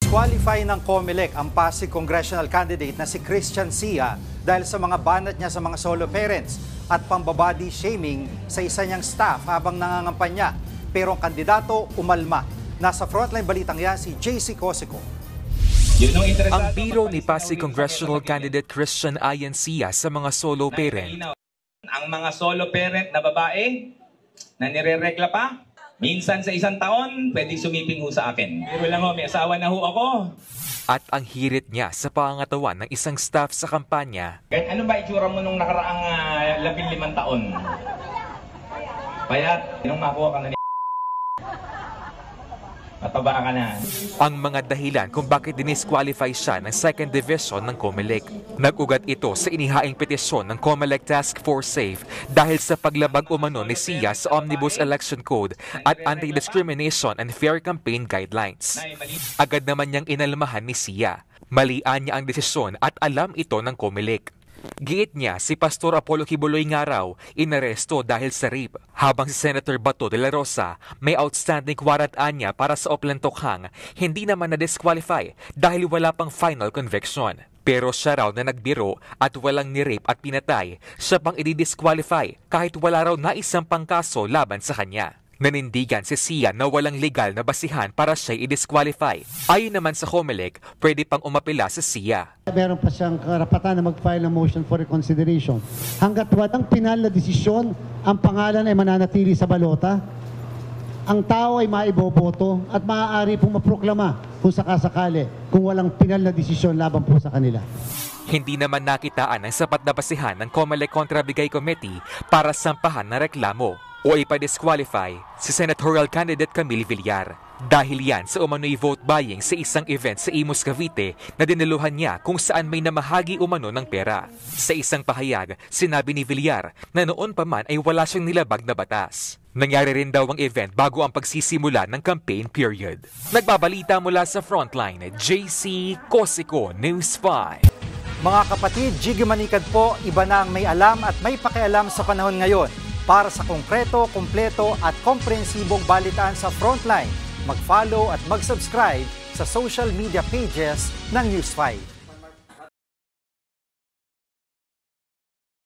Dinisqualify ng COMELEC ang Pasig congressional candidate na si Christian Sia dahil sa mga banat niya sa mga solo parents at pambabody shaming sa isa niyang staff habang nangangampanya. Pero ang kandidato umalma. Nasa frontline balitang yan si JC Cosico. Ang biro ni Pasig congressional candidate Christian Ian Sia sa mga solo parent. Ang mga solo parent na babae na nireregla pa, minsan sa isang taon, pwedeng sumiping ho sa akin. Pero lang ho, may asawa na ho ako. At ang hirit niya sa pangangatawan ng isang staff sa kampanya. Kahit ano ba itsura mo nung nakaraang 15 taon? Payat, nung makuha ka na ni mataba ka na. Ang mga dahilan kung bakit dinisqualify siya ng second division ng COMELEC. Nag-ugat ito sa inihaing petisyon ng COMELEC Task Force SAFE dahil sa paglabag umano ni Sia sa Omnibus Election Code at Anti-Discrimination and Fair Campaign Guidelines. Agad naman niyang inalmahan ni Sia. Malian niya ang desisyon at alam ito ng COMELEC. Giit niya si Pastor Apollo Kibuloy nga raw inaresto dahil sa rape, habang si Senator Bato de la Rosa may outstanding warrant niya para sa Oplantokhang, hindi naman na-disqualify dahil wala pang final conviction. Pero siya raw na nagbiro at walang ni-rape at pinatay, siya pang i-disqualify kahit wala raw na isang pangkaso laban sa kanya. Nanindigan si Sia na walang legal na basihan para siya i-disqualify. Ayon naman sa COMELEC, pwede pang umapela sa Sia. Meron pa siyang karapatan na mag-file ng motion for reconsideration. Hanggat walang pinal na desisyon, ang pangalan ay mananatili sa balota, ang tao ay maiboboto at maaari pong maproklama kung sakasakali kung walang pinal na desisyon laban po sa kanila. Hindi naman nakitaan ang sapat na basihan ng COMELEC Contra Brigay Committee para sampahan na reklamo o ipa-disqualify si senatorial candidate Camille Villar. Dahil yan sa umano'y vote buying sa isang event sa Imus, Cavite na diniluhan niya kung saan may namahagi umano ng pera. Sa isang pahayag, sinabi ni Villar na noon pa man ay wala siyang nilabag na batas. Nangyari rin daw ang event bago ang pagsisimula ng campaign period. Nagbabalita mula sa Frontline, JC Cosico, News 5. Mga kapatid, Jiggy Manikad po, iba na ang may alam at may pakialam sa panahon ngayon. Para sa konkreto, kumpleto at komprehensibong balitaan sa Frontline, mag-follow at mag-subscribe sa social media pages ng News 5.